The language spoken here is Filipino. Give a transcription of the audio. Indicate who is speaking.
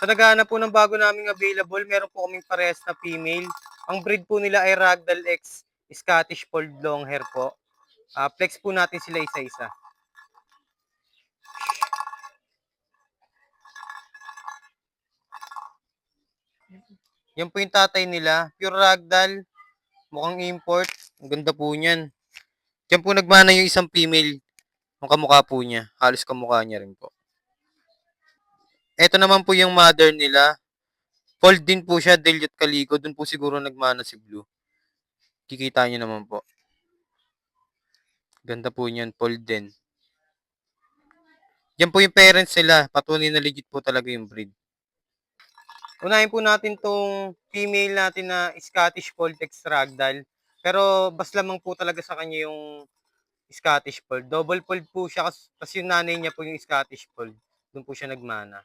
Speaker 1: Sa naghahanap po ng bago naming available, meron po kaming parehas na female. Ang breed po nila ay Ragdoll X Scottish Fold Longhair po. Flex po natin sila isa-isa. Yan po yung tatay nila. Pure Ragdoll. Mukhang import. Ang ganda po niyan. Diyan po nagmana yung isang female. Ang kamukha po niya. Halos kamukha niya rin po. Ito naman po yung mother nila. Fold din po siya, dilute kaliko. Doon po siguro nagmana si Blue. Kikita niyo naman po. Ganda po niyan, fold din. Yan po yung parents nila. Patunay na legit po talaga yung breed. Unahin po natin tong female natin na Scottish Fold X Ragdoll. Pero bas lamang po talaga sa kanya yung Scottish Fold. Double fold po siya kasi yung nanay niya po yung Scottish Fold. Doon po siya nagmana.